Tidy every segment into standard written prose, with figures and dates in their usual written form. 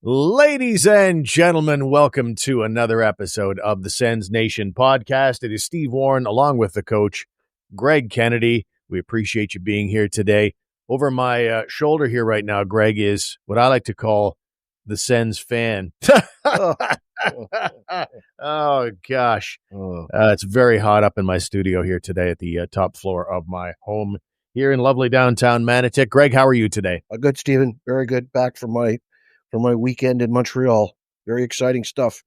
Ladies and gentlemen, welcome to another episode of the Sens Nation podcast. It is Steve Warren along with the coach, Gregg Kennedy. We appreciate you being here today. Over my shoulder here right now, Gregg, is what I like to call the Sens fan. Oh, gosh. It's very hot up in my studio here today at the top floor of my home here in lovely downtown Manotick. Gregg, how are you today? Good, Stephen. Very good. Back from my weekend in Montreal. Very exciting stuff.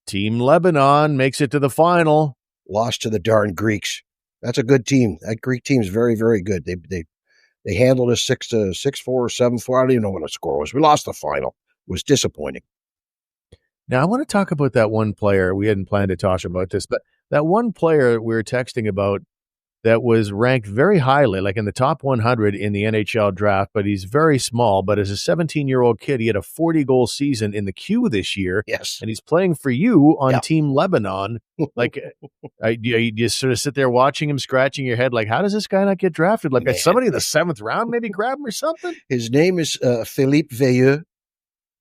Team Lebanon makes it to the final. Lost to the darn Greeks. That's a good team. That Greek team is very, very good. They handled us 6-4 or 7-4. I don't even know what the score was. We lost the final. It was disappointing. Now, I want to talk about that one player. We hadn't planned to talk about this, but that one player we were texting about that was ranked very highly, like in the top 100 in the NHL draft, but he's very small. But as a 17-year-old kid, he had a 40-goal season in the Q this year. Yes. And he's playing for you on Team Lebanon. Like, you just sort of sit there watching him, scratching your head, like, how does this guy not get drafted? Like, somebody in the 7th round maybe grab him or something? His name is Philippe Veilleux.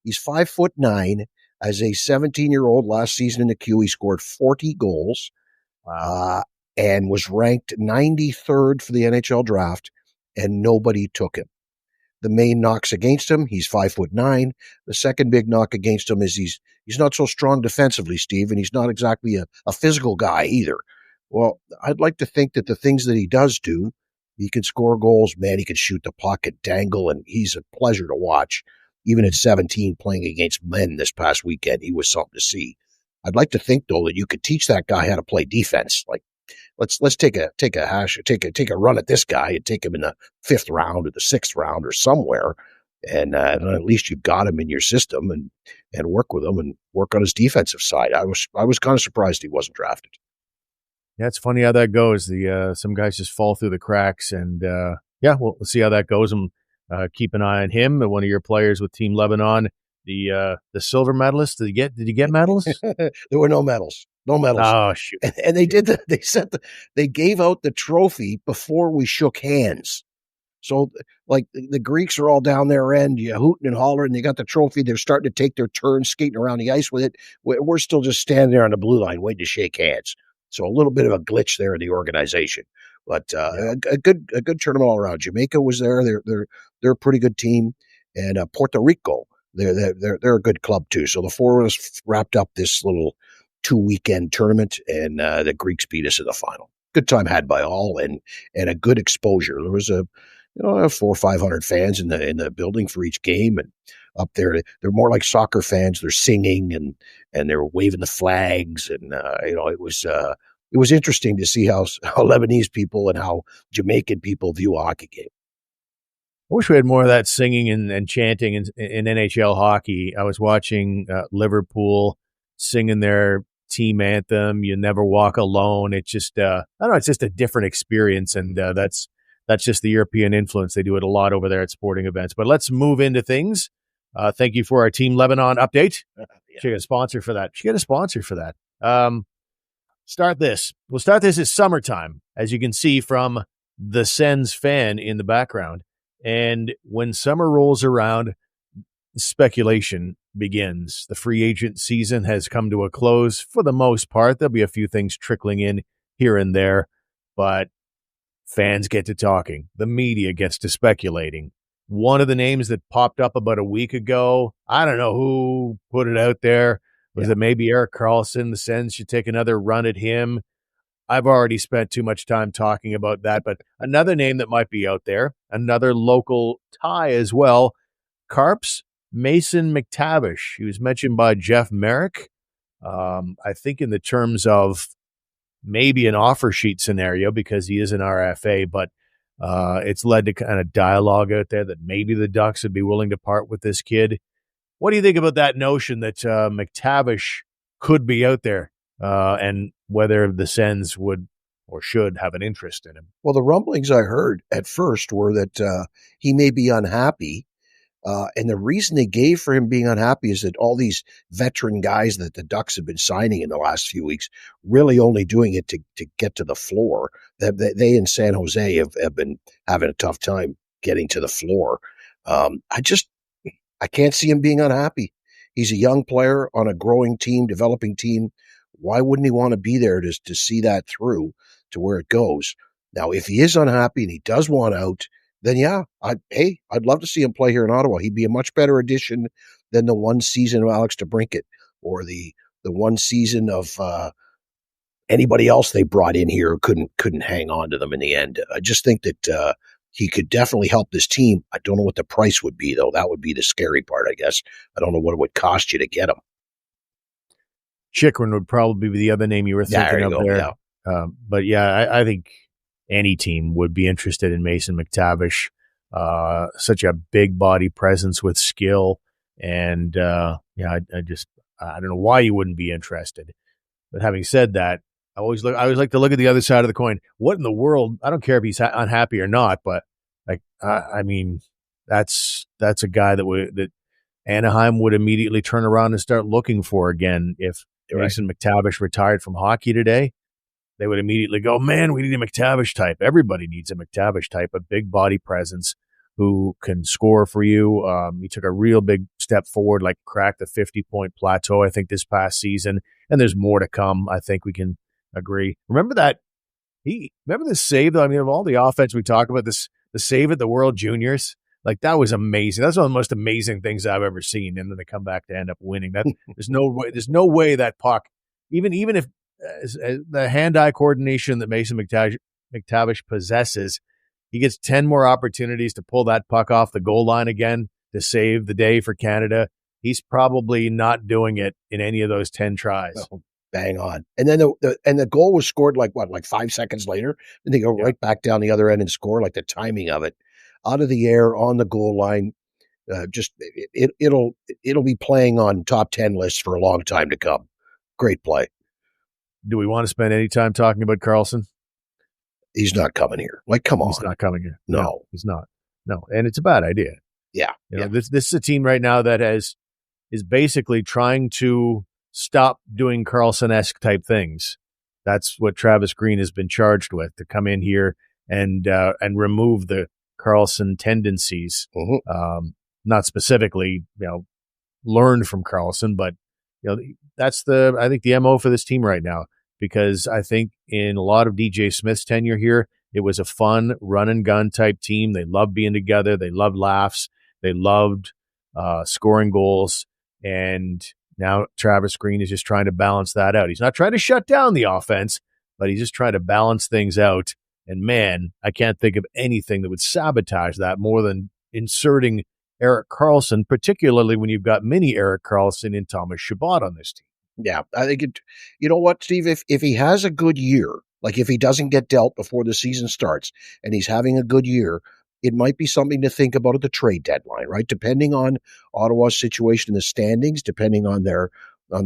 He's 5'9". As a 17-year-old last season in the Q, he scored 40 goals. Wow. And was ranked 93rd for the NHL draft, and nobody took him. The main knocks against him, he's 5'9". The second big knock against him is he's not so strong defensively, Steve, and he's not exactly a physical guy either. Well, I'd like to think that the things that he does do, he can score goals, man, he can shoot the puck and dangle, and he's a pleasure to watch. Even at 17, playing against men this past weekend, he was something to see. I'd like to think, though, that you could teach that guy how to play defense. Like, let's take a run at this guy and take him in the 5th round or the 6th round or somewhere, and at least you've got him in your system and work with him and work on his defensive side. I was kind of surprised he wasn't drafted. Yeah, it's funny how that goes. Some guys just fall through the cracks, and we'll see how that goes. And keep an eye on him, one of your players with Team Lebanon, the silver medalist. Did you get medals? There were no medals. No medals. Oh, shoot. And they did they gave out the trophy before we shook hands. So, like, the Greeks are all down their end, you hooting and hollering. They got the trophy. They're starting to take their turn skating around the ice with it. We're still just standing there on the blue line waiting to shake hands. So a little bit of a glitch there in the organization. But a good tournament all around. Jamaica was there. They're a pretty good team. And Puerto Rico, they're a good club too. So the four of us wrapped up this little 2-weekend tournament, and the Greeks beat us in the final. Good time had by all, and a good exposure. There was 400 or 500 fans in the building for each game, and up there they're more like soccer fans. They're singing and they're waving the flags, and it was interesting to see how Lebanese people and how Jamaican people view a hockey game. I wish we had more of that singing and chanting in NHL hockey. I was watching Liverpool singing their team anthem, "You Never Walk Alone." It's just, I don't know, it's just a different experience, and that's just the European influence. They do it a lot over there at sporting events. But let's move into things. Thank you for our Team Lebanon update. Should get a sponsor for that. Start this. We'll start this at summertime, as you can see from the Sens fan in the background. And when summer rolls around, speculation begins. The free agent season has come to a close for the most part. There'll be a few things trickling in here and there, but fans get to talking. The media gets to speculating. One of the names that popped up about a week ago, I don't know who put it out there. Was it maybe Erik Karlsson? The Sens should take another run at him. I've already spent too much time talking about that, but another name that might be out there, another local tie as well, Carp's Mason McTavish. He was mentioned by Jeff Merrick, I think in the terms of maybe an offer sheet scenario because he is an RFA, but it's led to kind of dialogue out there that maybe the Ducks would be willing to part with this kid. What do you think about that notion that McTavish could be out there and whether the Sens would or should have an interest in him? Well, the rumblings I heard at first were that he may be unhappy. And the reason they gave for him being unhappy is that all these veteran guys that the Ducks have been signing in the last few weeks, really only doing it to get to the floor. They in San Jose have been having a tough time getting to the floor. I I can't see him being unhappy. He's a young player on a growing team, developing team. Why wouldn't he want to be there to see that through to where it goes? Now, if he is unhappy and he does want out, then yeah, I'd love to see him play here in Ottawa. He'd be a much better addition than the one season of Alex DeBrincat or the one season of anybody else they brought in here who couldn't hang on to them in the end. I just think that he could definitely help this team. I don't know what the price would be, though. That would be the scary part, I guess. I don't know what it would cost you to get him. Chychrun would probably be the other name you were thinking of there. Yeah. But yeah, I think any team would be interested in Mason McTavish. Such a big body presence with skill. And I don't know why you wouldn't be interested. But having said that, I always like to look at the other side of the coin. What in the world? I don't care if he's unhappy or not, but I mean, that's a guy that Anaheim would immediately turn around and start looking for again. If Mason McTavish retired from hockey today, they would immediately go, man, we need a McTavish type. Everybody needs a McTavish type, a big body presence who can score for you. He took a real big step forward, like cracked the 50-point plateau, I think, this past season. And there's more to come. I think we can agree. Remember the save, though? I mean, of all the offense we talk about, the save at the World Juniors, like that was amazing. That's one of the most amazing things I've ever seen. And then they come back to end up winning. That there's no way that puck, even if the hand-eye coordination that Mason McTavish possesses, he gets 10 more opportunities to pull that puck off the goal line again to save the day for Canada. He's probably not doing it in any of those 10 tries. No, bang on. And then the goal was scored like 5 seconds later, and they go right back down the other end and score. Like the timing of it, out of the air on the goal line, it'll be playing on top 10 lists for a long time to come. Great play. Do we want to spend any time talking about Karlsson? He's not coming here. Like, come on. He's not coming here. No, he's not. No, and it's a bad idea. Yeah. This is a team right now that is basically trying to stop doing Karlsson-esque type things. That's what Travis Green has been charged with, to come in here and remove the Karlsson tendencies. Mm-hmm. Not specifically, learned from Karlsson, but that's I think the MO for this team right now. Because I think in a lot of DJ Smith's tenure here, it was a fun run and gun type team. They loved being together. They loved laughs. They loved scoring goals. And now Travis Green is just trying to balance that out. He's not trying to shut down the offense, but he's just trying to balance things out. And man, I can't think of anything that would sabotage that more than inserting Erik Karlsson, particularly when you've got mini Erik Karlsson and Thomas Chabot on this team. Yeah, I think you know what, Steve, if he has a good year, like if he doesn't get dealt before the season starts and he's having a good year, it might be something to think about at the trade deadline, right? Depending on Ottawa's situation in the standings, depending on their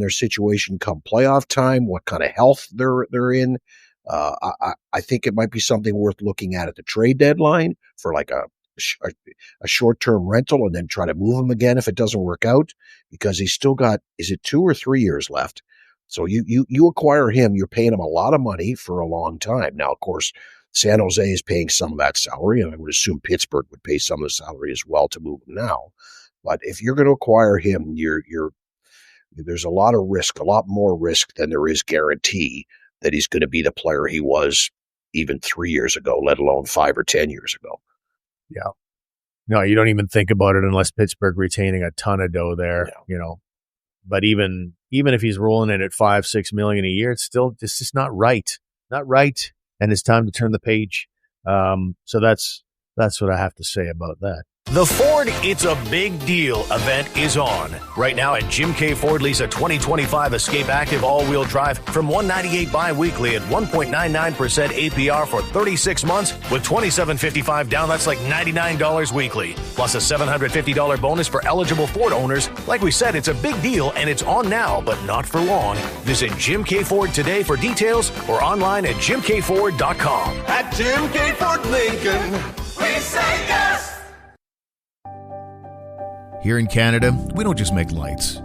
situation come playoff time, what kind of health they're in. I think it might be something worth looking at the trade deadline for like a short-term rental and then try to move him again if it doesn't work out, because he's still got, is it 2 or 3 years left? So you acquire him, you're paying him a lot of money for a long time. Now, of course, San Jose is paying some of that salary, and I would assume Pittsburgh would pay some of the salary as well to move him now. But if you're going to acquire him, there's a lot of risk, a lot more risk than there is guarantee that he's going to be the player he was even 3 years ago, let alone 5 or 10 years ago. Yeah. No, you don't even think about it unless Pittsburgh retaining a ton of dough there, But even if he's rolling in at $5-6 million a year, it's just not right. Not right. And it's time to turn the page. So that's what I have to say about that. The Ford It's a Big Deal event is on. Right now at Jim K. Ford, lease a 2025 Escape Active all-wheel drive from $198 bi-weekly at 1.99% APR for 36 months with $2,755 down. That's like $99 weekly. Plus a $750 bonus for eligible Ford owners. Like we said, it's a big deal and it's on now, but not for long. Visit Jim K. Ford today for details or online at jimkford.com. At Jim K. Ford Lincoln, we say yes! Here in Canada, we don't just make lights.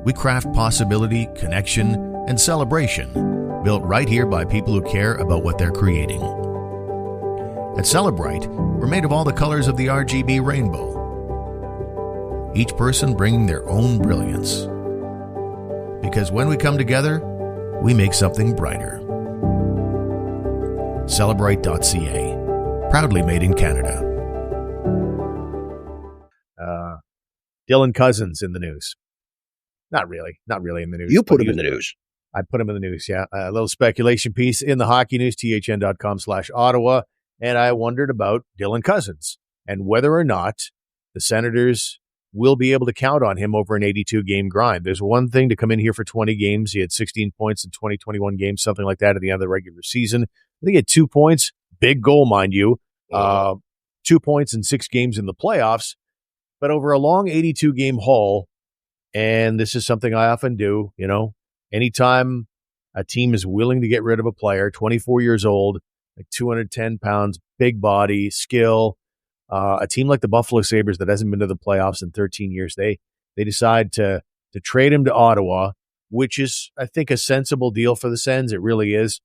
We craft possibility, connection, and celebration, built right here by people who care about what they're creating. At Celebrite, we're made of all the colors of the RGB rainbow. each person bringing their own brilliance. Because when we come together, we make something brighter. Celebrate.ca, proudly made in Canada. Dylan Cozens in the news. Not really in the news. You put him in the news. I put him in the news, yeah. A little speculation piece in the hockey news, thn.com/Ottawa, and I wondered about Dylan Cozens and whether or not the Senators will be able to count on him over an 82-game grind. There's one thing to come in here for 20 games. He had 16 points in 21 games, something like that at the end of the regular season. I think he had 2 points, big goal, mind you, 2 points in 6 games in the playoffs. But over a long 82-game haul, and this is something I often do, anytime a team is willing to get rid of a player, 24 years old, like 210 pounds, big body, skill, a team like the Buffalo Sabres that hasn't been to the playoffs in 13 years, they decide to trade him to Ottawa, which is, I think, a sensible deal for the Sens. It really is.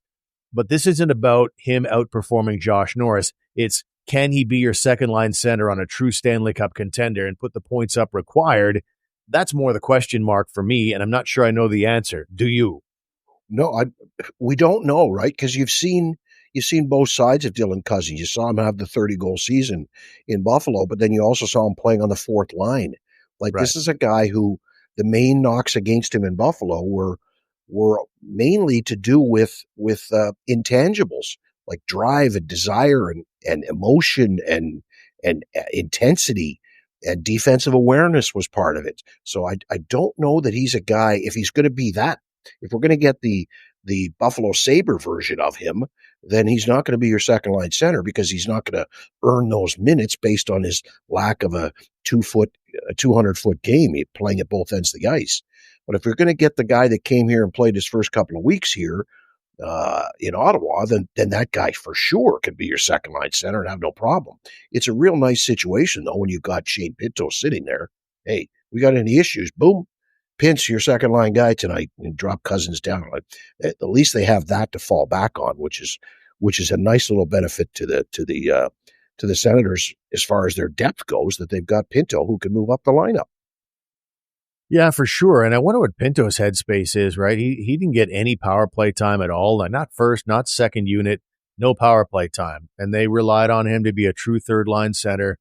But this isn't about him outperforming Josh Norris. It's, can he be your second-line center on a true Stanley Cup contender and put the points up required? That's more the question mark for me, and I'm not sure I know the answer. Do you? No, we don't know, right? Because you've seen both sides of Dylan Cozens. You saw him have the 30-goal season in Buffalo, but then you also saw him playing on the fourth line. Like, right. This is a guy who the main knocks against him in Buffalo were mainly to do with intangibles like drive and desire and emotion and intensity, and defensive awareness was part of it. So I don't know that he's a guy, if he's going to be that, if we're going to get the Buffalo Sabre version of him, then he's not going to be your second line center, because he's not going to earn those minutes based on his lack of a 200-foot game, playing at both ends of the ice. But if you're going to get the guy that came here and played his first couple of weeks here in Ottawa, then that guy for sure could be your second line center and have no problem. It's a real nice situation though when you've got Shane Pinto sitting there. Hey, we got any issues? Boom, Pinch, your second line guy tonight, and drop Cozens down. Like, at least they have that to fall back on, which is a nice little benefit to the Senators as far as their depth goes, that they've got Pinto who can move up the lineup. Yeah, for sure. And I wonder what Pinto's headspace is, right? He didn't get any power play time at all. Like, not first, not second unit, no power play time. And they relied on him to be a true third line center,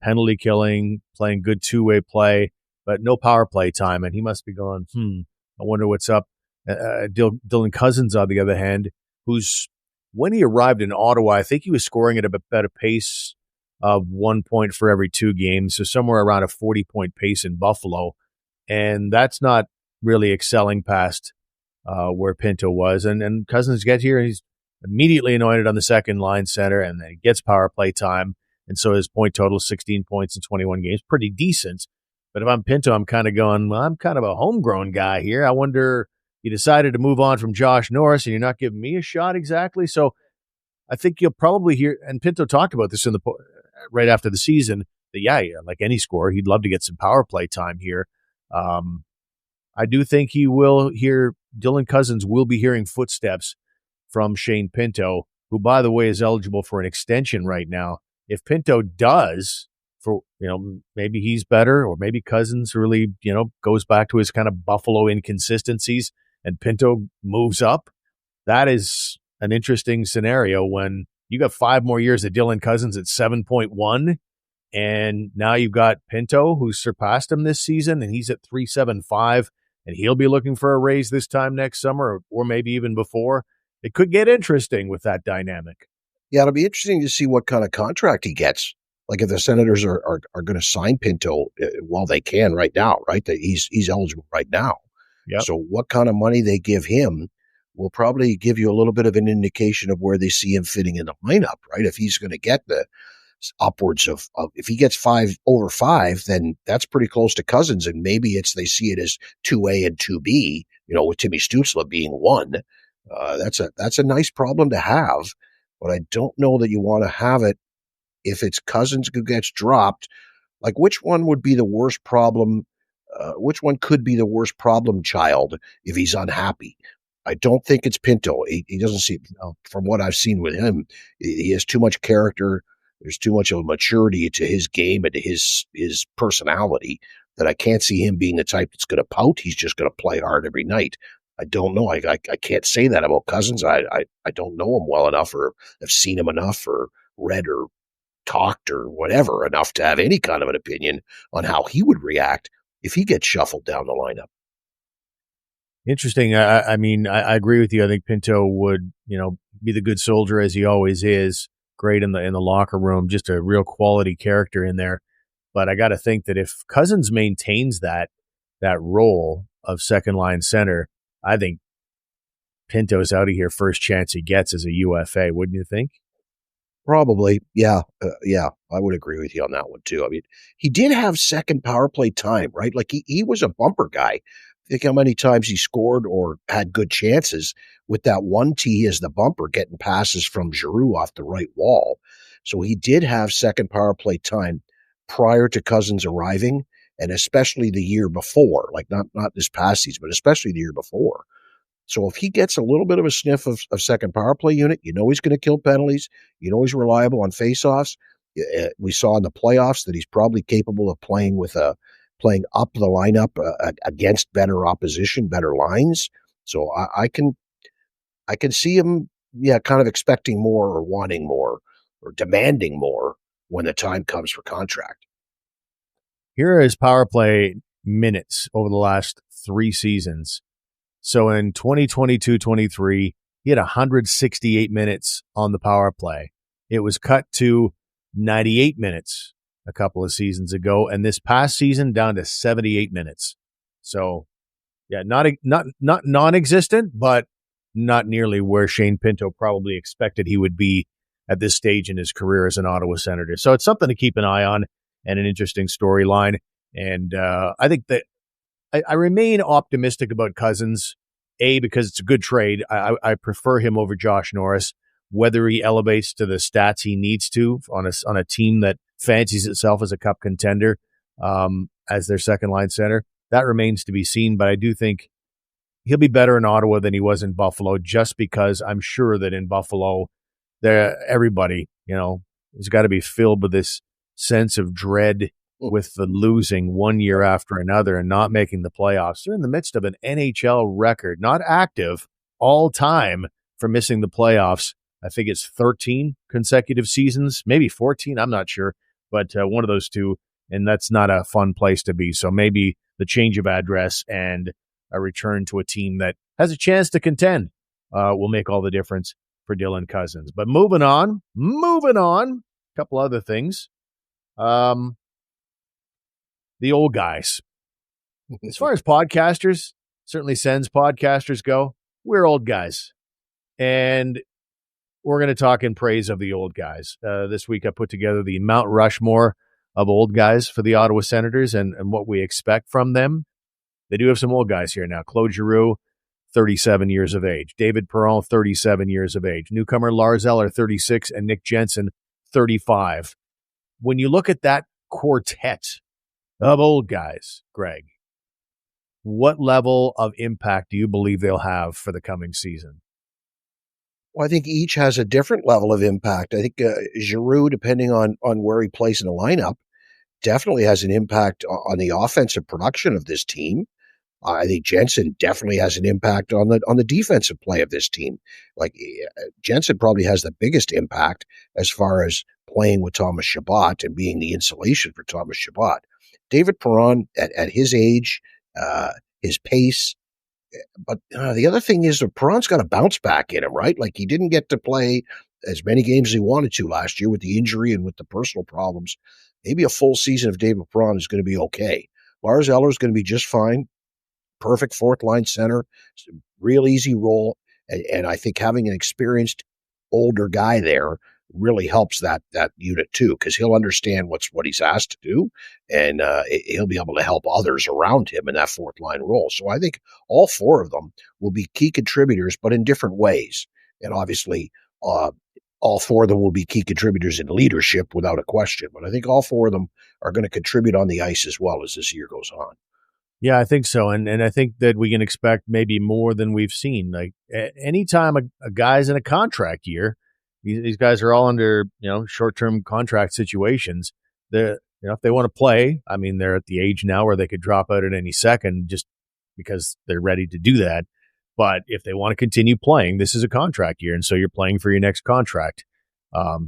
penalty killing, playing good two-way play, but no power play time. And he must be going, I wonder what's up. Dylan Cozens, on the other hand, who's, when he arrived in Ottawa, I think he was scoring at a better pace of 1 point for every 2 games. So somewhere around a 40-point pace in Buffalo. And that's not really excelling past where Pinto was. And Cozens gets here, and he's immediately anointed on the second line center, and then he gets power play time. And so his point total is 16 points in 21 games. Pretty decent. But if I'm Pinto, I'm kind of going, well, I'm kind of a homegrown guy here. I wonder, you decided to move on from Josh Norris, and you're not giving me a shot exactly. So I think you'll probably hear, and Pinto talked about this right after the season, that, yeah, like any scorer, he'd love to get some power play time here. I do think Dylan Cozens will be hearing footsteps from Shane Pinto, who, by the way, is eligible for an extension right now. If Pinto does, maybe he's better, or maybe Cozens really, goes back to his kind of Buffalo inconsistencies and Pinto moves up. That is an interesting scenario when you got 5 more years of Dylan Cozens at 7.1. And now you've got Pinto, who surpassed him this season, and he's at 3.75, and he'll be looking for a raise this time next summer, or maybe even before. It could get interesting with that dynamic. Yeah, it'll be interesting to see what kind of contract he gets. Like, if the Senators are going to sign Pinto while they can right now, right? That he's eligible right now. Yep. So what kind of money they give him will probably give you a little bit of an indication of where they see him fitting in the lineup, right? If he's going to get the upwards of if he gets over 5, then that's pretty close to Cozens, and maybe they see it as 2A and 2B, with Timmy Stützle being 1. That's a nice problem to have, but I don't know that you want to have it if it's Cozens who gets dropped. Like, which one would be the worst problem? Which one could be the worst problem child if he's unhappy? I don't think it's Pinto. He doesn't see, from what I've seen with him, he has too much character. There's too much of a maturity to his game and to his personality that I can't see him being the type that's going to pout. He's just going to play hard every night. I don't know. I can't say that about Cozens. I don't know him well enough, or have seen him enough, or read or talked or whatever enough to have any kind of an opinion on how he would react if he gets shuffled down the lineup. Interesting. I mean, I agree with you. I think Pinto would, be the good soldier as he always is. Great in the locker room, just a real quality character in there. But I got to think that if Cozens maintains that role of second line center, I think Pinto's out of here first chance he gets as a UFA. Wouldn't you think? Probably. Yeah. I would agree with you on that one too. I mean, he did have second power play time, right? Like he was a bumper guy. Think how many times he scored or had good chances with that one tee as the bumper, getting passes from Giroux off the right wall. So he did have second power play time prior to Cozens arriving, and especially the year before, like not this past season, but especially the year before. So if he gets a little bit of a sniff of second power play unit, he's going to kill penalties. He's reliable on faceoffs. We saw in the playoffs that he's probably capable of playing up the lineup against better opposition, better lines. So I can see him, kind of expecting more or wanting more or demanding more when the time comes for contract. Here are his power play minutes over the last 3 seasons. So in 2022-23, he had 168 minutes on the power play. It was cut to 98 minutes a couple of seasons ago, and this past season down to 78 minutes. So, not non-existent, but not nearly where Shane Pinto probably expected he would be at this stage in his career as an Ottawa Senator. So it's something to keep an eye on and an interesting storyline. And I think that I remain optimistic about Cozens, because it's a good trade. I prefer him over Josh Norris. Whether he elevates to the stats he needs to on a team that fancies itself as a cup contender as their second line center, that remains to be seen. But I do think he'll be better in Ottawa than he was in Buffalo, just because I'm sure that in Buffalo, everybody, has got to be filled with this sense of dread with the losing one year after another and not making the playoffs. They're in the midst of an NHL record, not active, all time for missing the playoffs. I think it's 13 consecutive seasons, maybe 14. I'm not sure, but one of those two, and that's not a fun place to be. So maybe the change of address and a return to a team that has a chance to contend will make all the difference for Dylan Cozens. But moving on, a couple other things. The old guys. As far as podcasters, certainly Sens podcasters go, we're old guys. And we're going to talk in praise of the old guys. This week I put together the Mount Rushmore of old guys for the Ottawa Senators and what we expect from them. They do have some old guys here now. Claude Giroux, 37 years of age. David Perron, 37 years of age. Newcomer Lars Eller, 36, and Nick Jensen, 35. When you look at that quartet of old guys, Gregg, what level of impact do you believe they'll have for the coming season? Well, I think each has a different level of impact. I think Giroux, depending on where he plays in the lineup, definitely has an impact on the offensive production of this team. I think Jensen definitely has an impact on the defensive play of this team. Like Jensen probably has the biggest impact as far as playing with Thomas Chabot and being the insulation for Thomas Chabot. David Perron at his age, his pace. But the other thing is that Perron's got a bounce back in him, right? Like he didn't get to play as many games as he wanted to last year with the injury and with the personal problems. Maybe a full season of David Perron is going to be okay. Lars Eller is going to be just fine. Perfect fourth line center, real easy role. And I think having an experienced older guy there really helps that unit too, because he'll understand what he's asked to do, and he'll be able to help others around him in that fourth line role. So I think all four of them will be key contributors, but in different ways. And obviously, all four of them will be key contributors in leadership without a question. But I think all four of them are going to contribute on the ice as well as this year goes on. Yeah, I think so. And I think that we can expect maybe more than we've seen. Like anytime a guy's in a contract year, these guys are all under, short-term contract situations. If they want to play, I mean, they're at the age now where they could drop out at any second just because they're ready to do that. But if they want to continue playing, this is a contract year, and so you're playing for your next contract.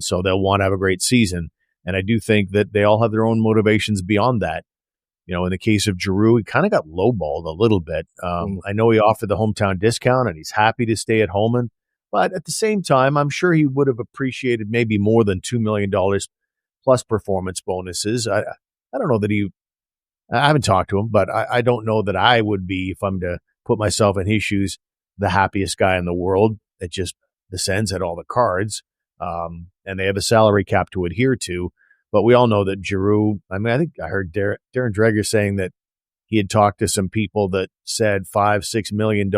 So they'll want to have a great season. And I do think that they all have their own motivations beyond that. In the case of Giroux, he kind of got lowballed a little bit. I know he offered the hometown discount, and he's happy to stay at home. But at the same time, I'm sure he would have appreciated maybe more than $2 million plus performance bonuses. I don't know that I haven't talked to him, but I don't know that I would be, if I'm to put myself in his shoes, the happiest guy in the world. It just, the Sens had all the cards, and they have a salary cap to adhere to. But we all know that Giroux, I think I heard Darren Dreger saying that he had talked to some people that said $5-6 million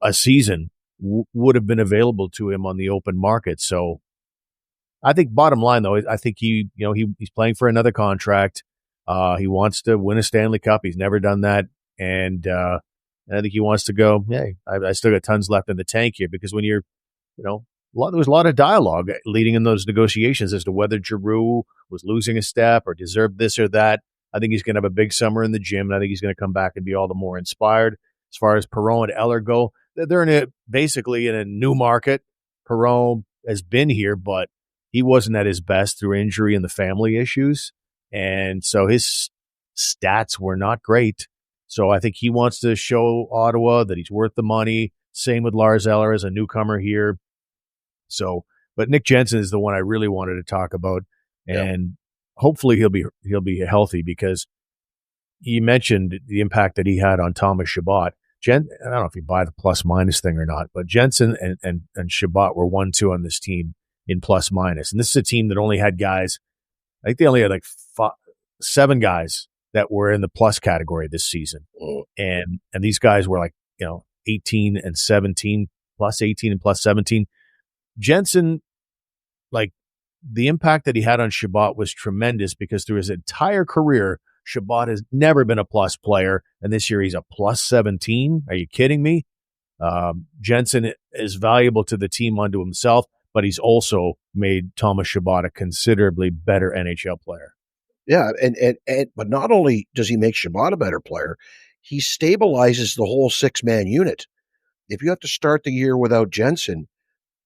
a season would have been available to him on the open market. So I think bottom line, though, I think he's playing for another contract. He wants to win a Stanley Cup. He's never done that. And I think he wants to go, hey, I still got tons left in the tank here, because when you're, there was a lot of dialogue leading in those negotiations as to whether Giroux was losing a step or deserved this or that. I think he's going to have a big summer in the gym, and I think he's going to come back and be all the more inspired. As far as Perron and Eller go, they're basically in a new market. Perron has been here, but he wasn't at his best through injury and the family issues, and so his stats were not great. So I think he wants to show Ottawa that he's worth the money. Same with Lars Eller as a newcomer here. So, but Nick Jensen is the one I really wanted to talk about, and hopefully he'll be healthy, because you mentioned the impact that he had on Thomas Chabot. I don't know if you buy the plus minus thing or not, but Jensen and Chabot were 1-2 on this team in plus minus, and this is a team that only had guys. I think they only had like 7 guys that were in the plus category this season, and these guys were like 18 and 17, plus 18 and plus 17. Jensen, like, the impact that he had on Chabot was tremendous, because through his entire career, Chabot has never been a plus player, and this year he's a plus 17. Are you kidding me? Jensen is valuable to the team unto himself, but he's also made Thomas Chabot a considerably better NHL player. Yeah, and but not only does he make Chabot a better player, he stabilizes the whole 6-man unit. If you have to start the year without Jensen,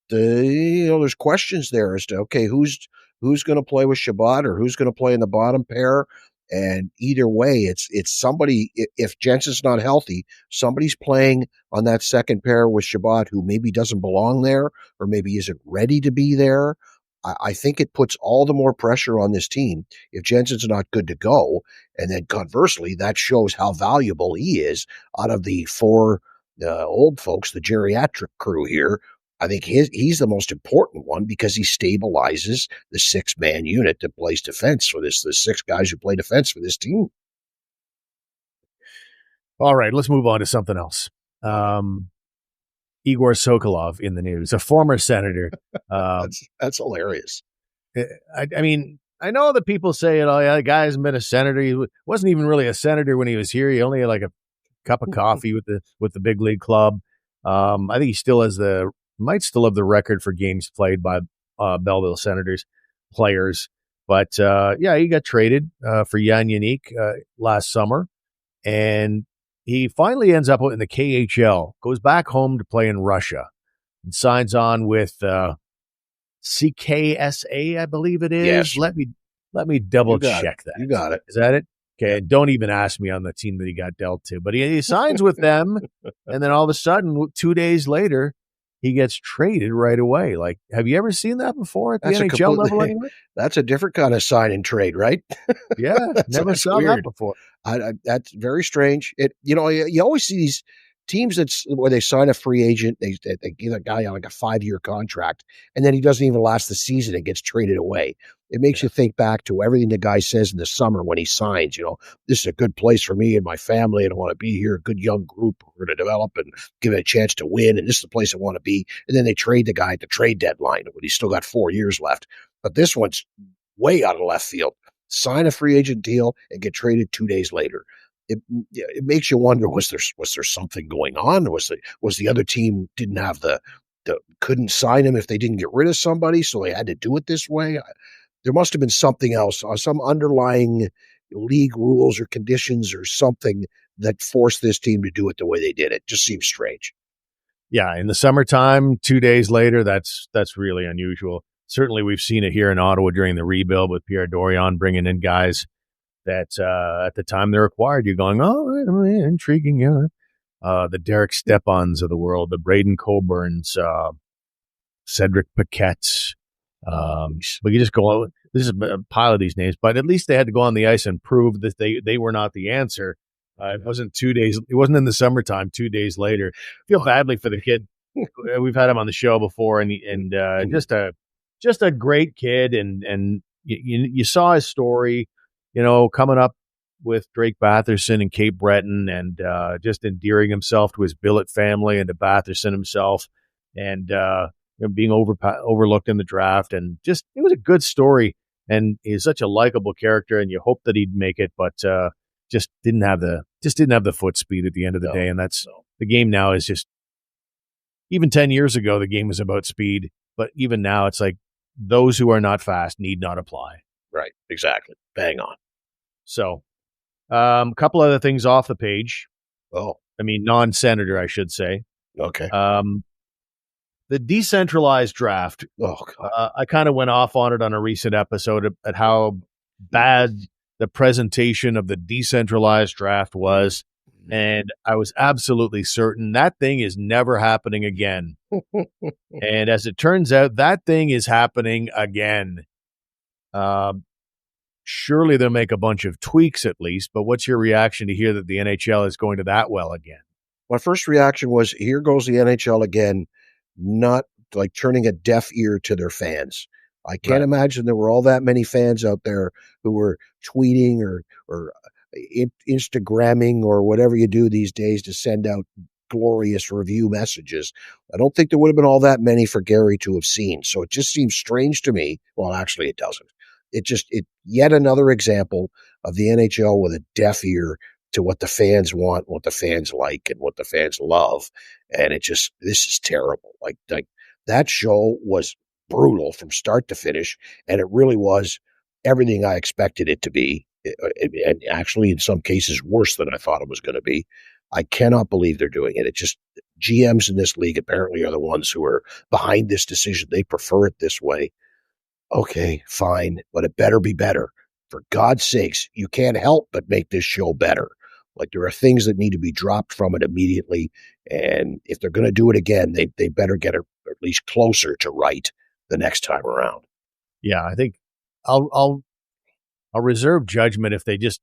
there's questions there as to, okay, who's going to play with Chabot, or who's going to play in the bottom pair. And either way, it's somebody. If Jensen's not healthy, somebody's playing on that second pair with Chabot who maybe doesn't belong there, or maybe isn't ready to be there. I think it puts all the more pressure on this team if Jensen's not good to go. And then conversely, that shows how valuable he is out of the 4 old folks, the geriatric crew here. I think he's the most important one, because he stabilizes the 6-man unit that plays defense for this, the 6 guys who play defense for this team. All right, let's move on to something else. Igor Sokolov in the news, a former senator. That's hilarious. I mean, I know that people say, oh yeah, the guy hasn't been a senator. He wasn't even really a senator when he was here. He only had like a cup of coffee with the big league club. I think he still has might still have the record for games played by Belleville Senators players. But he got traded for Jan Yannick last summer, and he finally ends up in the KHL, goes back home to play in Russia, and signs on with CKSA, I believe it is. Yes. Let me double check that. You got it. Is that it? Okay, don't even ask me on the team that he got dealt to. But he signs with them, and then all of a sudden, 2 days later, he gets traded right away. Like, have you ever seen that before at the NHL level anyway? That's a different kind of sign and trade, right? Yeah, never saw that before. That's very strange. You always see these teams where they sign a free agent, they give a guy like a 5-year contract, and then he doesn't even last the season and gets traded away. It makes you think back to everything the guy says in the summer when he signs. This is a good place for me and my family, and I want to be here. A good young group. We're going to develop and give it a chance to win, and this is the place I want to be. And then they trade the guy at the trade deadline when he's still got 4 years left. But this one's way out of left field. Sign a free agent deal and get traded 2 days later. It makes you wonder, was there something going on? Was the other team didn't have the couldn't sign him if they didn't get rid of somebody, so they had to do it this way. There must have been something else, some underlying league rules or conditions or something that forced this team to do it the way they did. It just seems strange. Yeah, in the summertime, 2 days later, that's really unusual. Certainly, we've seen it here in Ottawa during the rebuild with Pierre Dorion bringing in guys that at the time they're acquired, you're going, oh, intriguing, yeah. The Derek Steppans of the world, the Braden Coburns, Cedric Paquettes. We could just go, this is a pile of these names, but at least they had to go on the ice and prove that they were not the answer. It wasn't 2 days. It wasn't in the summertime. 2 days later, I feel badly for the kid. We've had him on the show before, and just a great kid, and you saw his story, coming up with Drake Batherson and Cape Breton, and just endearing himself to his billet family and to Batherson himself, and being overlooked in the draft, and just it was a good story, and he's such a likable character, and you hope that he'd make it, but just didn't have the foot speed at the end of the day, and that's the game now is just. Even 10 years ago, the game was about speed, but even now, it's like those who are not fast need not apply. Right, exactly. Bang on. So, a couple other things off the page. Oh, non-senator, I should say. Okay. The decentralized draft. Oh, God. I kind of went off on it on a recent episode at how bad the presentation of the decentralized draft was. And I was absolutely certain that thing is never happening again. And as it turns out, that thing is happening again. Surely they'll make a bunch of tweaks at least, but what's your reaction to hear that the NHL is going to that well again? My first reaction was, here goes the NHL again, not like turning a deaf ear to their fans. I can't imagine there were all that many fans out there who were tweeting or Instagramming or whatever you do these days to send out glorious review messages. I don't think there would have been all that many for Gary to have seen. So it just seems strange to me. Well, actually it doesn't. It yet another example of the NHL with a deaf ear to what the fans want, what the fans like, and what the fans love. And this is terrible. Like that show was brutal from start to finish. And it really was everything I expected it to be. And actually, in some cases, worse than I thought it was going to be. I cannot believe they're doing it. It just, GMs in this league apparently are the ones who are behind this decision. They prefer it this way. Okay, fine, but it better be better. For God's sakes, you can't help but make this show better. Like, there are things that need to be dropped from it immediately. And if they're going to do it again, they better get it at least closer to right the next time around. Yeah, I think I'll reserve judgment if they just.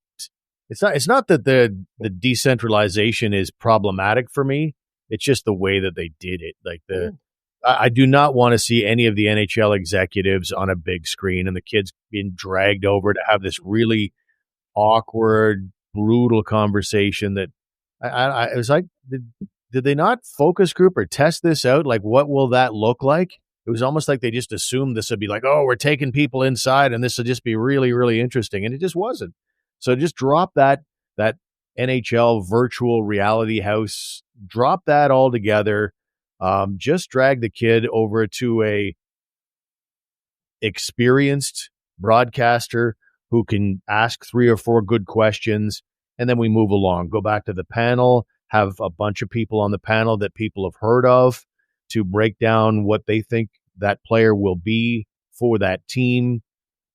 It's not that the decentralization is problematic for me. It's just the way that they did it. Like I do not want to see any of the NHL executives on a big screen and the kids being dragged over to have this really awkward, brutal conversation. That I was like, did they not focus group or test this out? Like, what will that look like? It was almost like they just assumed this would be like, oh, we're taking people inside and this will just be really, really interesting. And it just wasn't. So just drop that NHL virtual reality house, drop that all together. Just drag the kid over to a experienced broadcaster who can ask 3 or 4 good questions. And then we move along, go back to the panel, have a bunch of people on the panel that people have heard of to break down what they think that player will be for that team.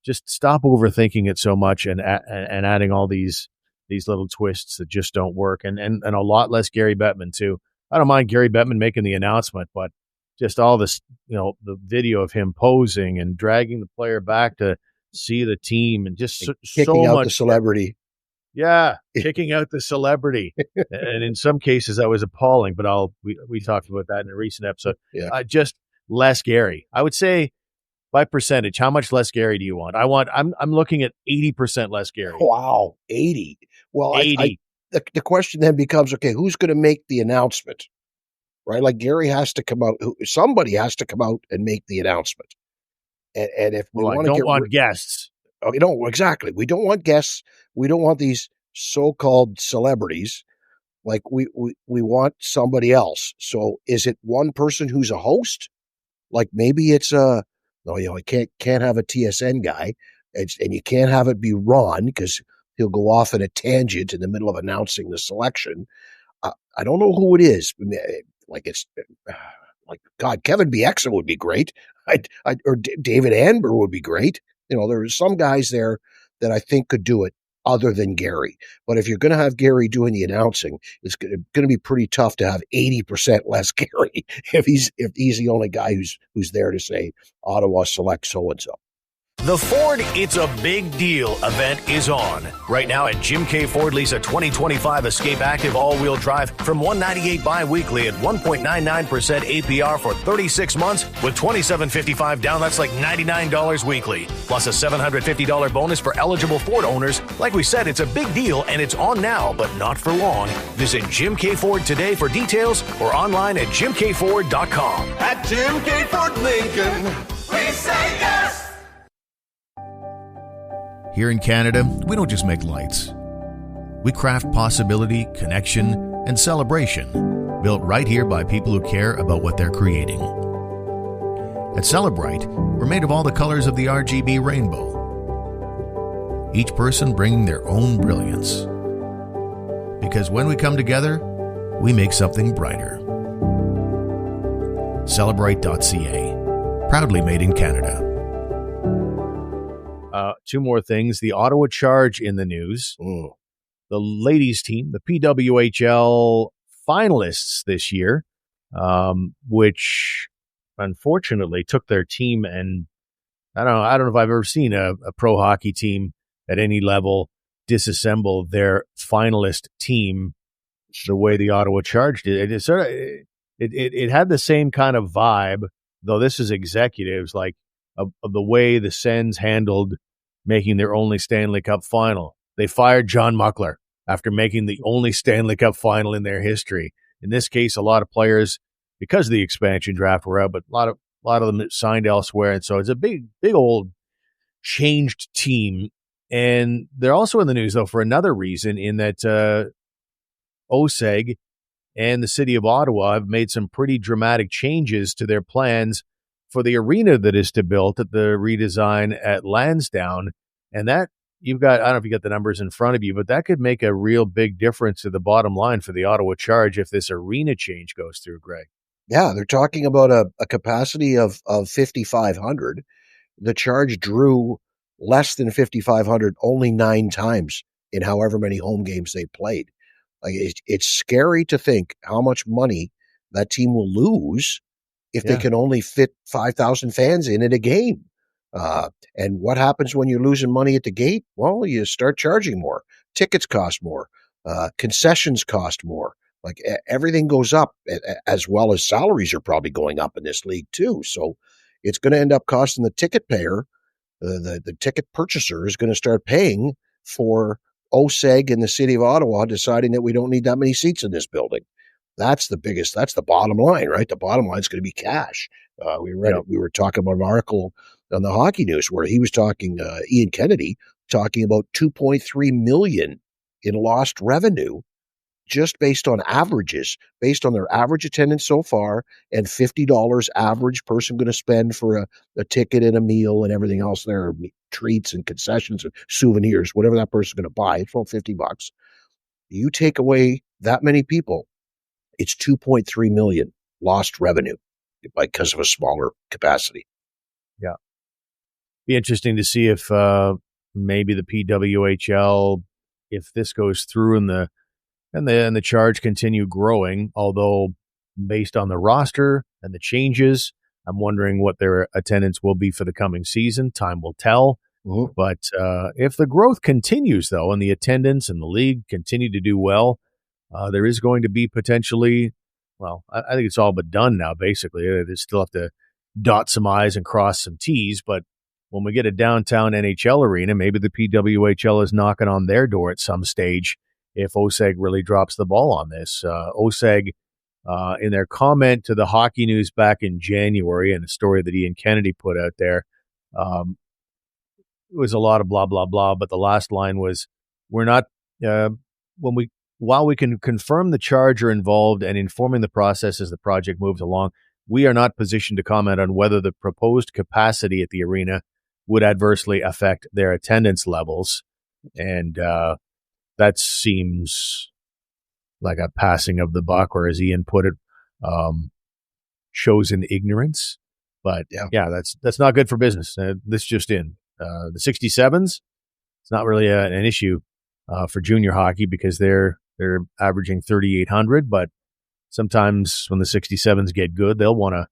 Just stop overthinking it so much and adding all these little twists that just don't work. And a lot less Gary Bettman too. I don't mind Gary Bettman making the announcement, but just all this, the video of him posing and dragging the player back to see the team and just kicking out much the celebrity. Yeah, kicking out the celebrity. And in some cases that was appalling, but we talked about that in a recent episode. Yeah. Just less Gary. I would say by percentage, how much less Gary do you want? I'm looking at 80% less Gary. Wow, 80. Well, 80. The question then becomes, okay, who's going to make the announcement? Right? Like Gary has to come out. Somebody has to come out and make the announcement. And if we want guests. Okay, no, exactly. We don't want guests. We don't want these so-called celebrities. Like we want somebody else. So is it one person who's a host? Like maybe it's no, you can't have a TSN guy, and you can't have it be Ron because he'll go off in a tangent in the middle of announcing the selection. I don't know who it is. Like it's like God, Kevin Bieksa would be great. Or David Anber would be great. There are some guys there that I think could do it other than Gary. But if you're going to have Gary doing the announcing, it's going to be pretty tough to have 80% less Gary if he's the only guy who's there to say Ottawa select so and so. The Ford It's a Big Deal event is on. Right now at Jim K. Ford, lease a 2025 Escape Active all-wheel drive from $198 bi-weekly at 1.99% APR for 36 months with $2,755 down. That's like $99 weekly. Plus a $750 bonus for eligible Ford owners. Like we said, it's a big deal and it's on now, but not for long. Visit Jim K. Ford today for details or online at jimkford.com. At Jim K. Ford Lincoln, we say yes! Here in Canada, we don't just make lights. We craft possibility, connection, and celebration, built right here by people who care about what they're creating. At Celebrite, we're made of all the colors of the RGB rainbow, each person bringing their own brilliance. Because when we come together, we make something brighter. Celebrite.ca, proudly made in Canada. Two more things. The Ottawa Charge in the news. The ladies team, the PWHL finalists this year, which unfortunately took their team, and I don't know if I've ever seen a pro hockey team at any level disassemble their finalist team the way the Ottawa Charge did. It had the same kind of vibe, though this is executives, like of the way the Sens handled making their only Stanley Cup final. They fired John Muckler after making the only Stanley Cup final in their history. In this case, a lot of players, because of the expansion draft, were out, but a lot of them signed elsewhere, and so it's a big old changed team. And they're also in the news, though, for another reason, in that OSEG and the city of Ottawa have made some pretty dramatic changes to their plans for the arena that is to be built at the redesign at Lansdowne. And that you've got, I don't know if you got the numbers in front of you, but that could make a real big difference to the bottom line for the Ottawa Charge if this arena change goes through, Greg. Yeah, they're talking about a capacity of 5,500. The Charge drew less than 5,500 only 9 times in however many home games they played. Like it's scary to think how much money that team will lose if they can only fit 5,000 fans in at a game. And what happens when you're losing money at the gate? Well, you start charging more. Tickets cost more. Concessions cost more. Like everything goes up, as well as salaries are probably going up in this league too. So it's going to end up costing the ticket payer, the ticket purchaser is going to start paying for OSEG in the city of Ottawa deciding that we don't need that many seats in this building. That's the bottom line, right? The bottom line is going to be cash. We were talking about an article on the Hockey News where he was talking, Ian Kennedy, talking about $2.3 million in lost revenue just based on averages, based on their average attendance so far, and $50 average person going to spend for a ticket and a meal and everything else there, treats and concessions and souvenirs, whatever that person's going to buy. It's about $50. You take away that many people, it's $2.3 million lost revenue because of a smaller capacity. Yeah. Be interesting to see if maybe the PWHL, if this goes through and the Charge continue growing, although based on the roster and the changes, I'm wondering what their attendance will be for the coming season. Time will tell. Mm-hmm. But if the growth continues, though, and the attendance and the league continue to do well, there is going to be potentially, well, I think it's all but done now, basically. They still have to dot some I's and cross some T's, but when we get a downtown NHL arena, maybe the PWHL is knocking on their door at some stage if OSEG really drops the ball on this. OSEG, in their comment to the Hockey News back in January, and a story that Ian Kennedy put out there, it was a lot of blah, blah, blah, but the last line was, we're not, when we while we can confirm the charge are involved and informing the process as the project moves along, we are not positioned to comment on whether the proposed capacity at the arena would adversely affect their attendance levels. And that seems like a passing of the buck, or as Ian put it, shows in ignorance. But yeah, that's not good for business. This just in. The 67s, it's not really an issue for junior hockey because they're averaging 3,800, but sometimes when the 67s get good, they'll want to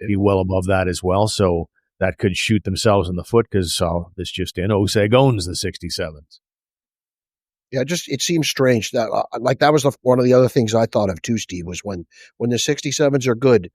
be well above that as well. So that could shoot themselves in the foot because this just in, Oseg owns the 67s. Yeah, it seems strange that that was one of the other things I thought of too, Steve, was when the 67s are good,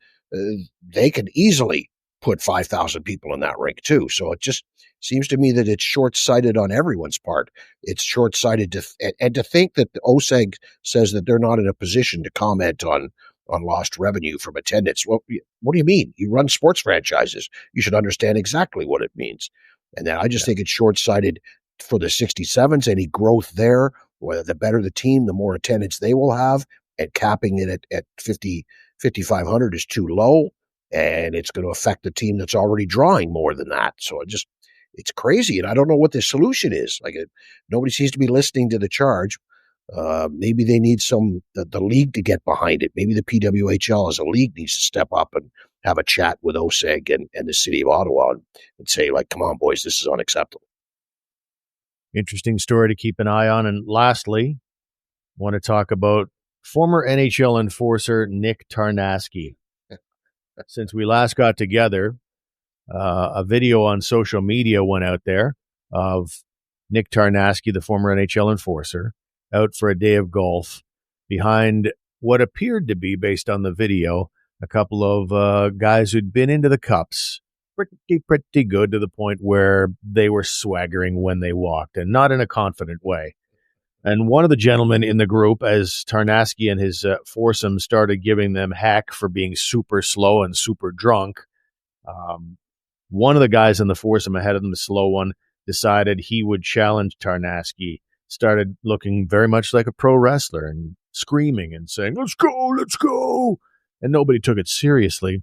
they can easily put 5,000 people in that rink too. So it just seems to me that it's short-sighted on everyone's part. It's short-sighted to think that the OSEG says that they're not in a position to comment on lost revenue from attendance. Well, what do you mean? You run sports franchises. You should understand exactly what it means. And then I just think it's short-sighted for the 67s. Any growth there, whether the better the team, the more attendance they will have, and capping it at 5,500 is too low, and it's going to affect the team that's already drawing more than that. So it's crazy, and I don't know what the solution is. Nobody seems to be listening to the charge. Maybe they need the league to get behind it. Maybe the PWHL as a league needs to step up and have a chat with OSEG and the city of Ottawa and say, come on, boys, this is unacceptable. Interesting story to keep an eye on. And lastly, I want to talk about former NHL enforcer Nick Tarnasky. Since we last got together, a video on social media went out there of Nick Tarnasky, the former NHL enforcer, out for a day of golf behind what appeared to be, based on the video, a couple of guys who'd been into the cups pretty good, to the point where they were swaggering when they walked, and not in a confident way. And one of the gentlemen in the group, as Tarnasky and his foursome started giving them heck for being super slow and super drunk, one of the guys in the foursome ahead of them, the slow one, decided he would challenge Tarnasky, started looking very much like a pro wrestler and screaming and saying, let's go. And nobody took it seriously.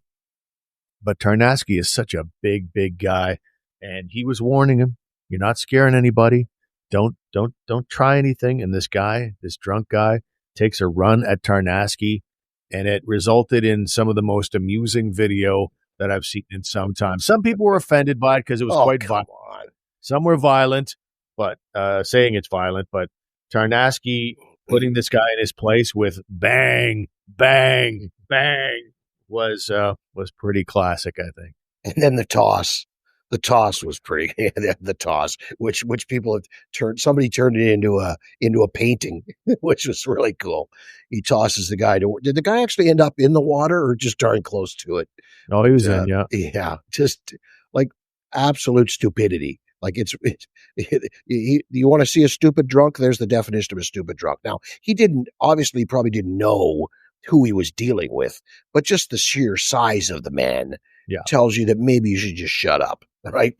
But Tarnasky is such a big guy, and he was warning him, you're not scaring anybody. Don't try anything. And this drunk guy, takes a run at Tarnasky, and it resulted in some of the most amusing video that I've seen in some time. Some people were offended by it because it was quite violent. Some were violent, but saying it's violent. But Tarnasky putting this guy in his place with bang, bang, bang was pretty classic, I think. And then the toss was pretty. The toss, which people have somebody turned it into a painting, which was really cool. He tosses the guy did the guy actually end up in the water or just darn close to it? Oh, he was in, yeah. Yeah, just like absolute stupidity. You want to see a stupid drunk? There's the definition of a stupid drunk. Now, he probably didn't know who he was dealing with, but just the sheer size of the man tells you that maybe you should just shut up, right?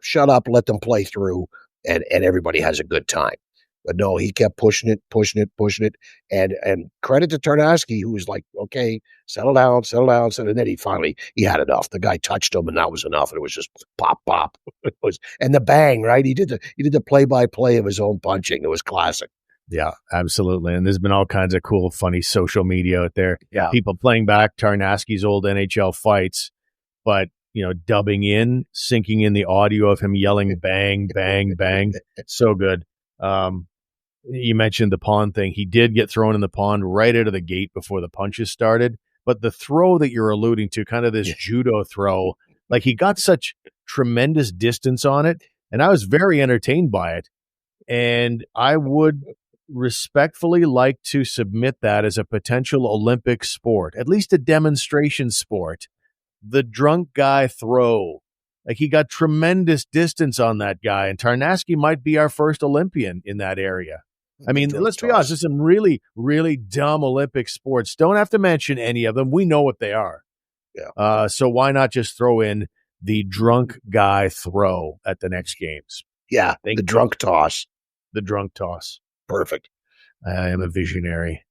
Shut up, let them play through, and everybody has a good time. But no, he kept pushing it, and credit to Tarnasky, who was like, okay, settle down, and then he had enough. The guy touched him, and that was enough, and it was just pop. And the bang, right? He did the play-by-play of his own punching. It was classic. Yeah, absolutely. And there's been all kinds of cool, funny social media out there. Yeah. People playing back Tarnasky's old NHL fights, but, syncing in the audio of him yelling bang, bang, bang. So good. You mentioned the pond thing. He did get thrown in the pond right out of the gate before the punches started. But the throw that you're alluding to, kind of this judo throw, he got such tremendous distance on it. And I was very entertained by it. And I would respectfully like to submit that as a potential Olympic sport, at least a demonstration sport. The drunk guy throw. He got tremendous distance on that guy, and Tarnasky might be our first Olympian in that area. I mean, let's be honest, there's some really, really dumb Olympic sports. Don't have to mention any of them. We know what they are. Yeah. So why not just throw in the drunk guy throw at the next games? Yeah, the drunk toss. The drunk toss. Perfect. I am a visionary.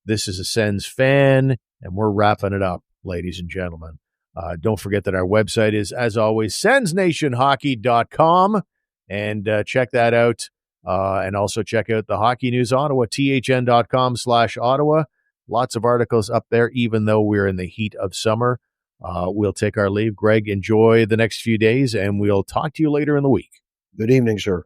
This is a Sens fan, and we're wrapping it up, ladies and gentlemen. Don't forget that our website is, as always, sensnationhockey.com, and check that out. And also check out the Hockey News Ottawa, thn.com/Ottawa. Lots of articles up there, even though we're in the heat of summer. We'll take our leave. Gregg, enjoy the next few days, and we'll talk to you later in the week. Good evening, sir.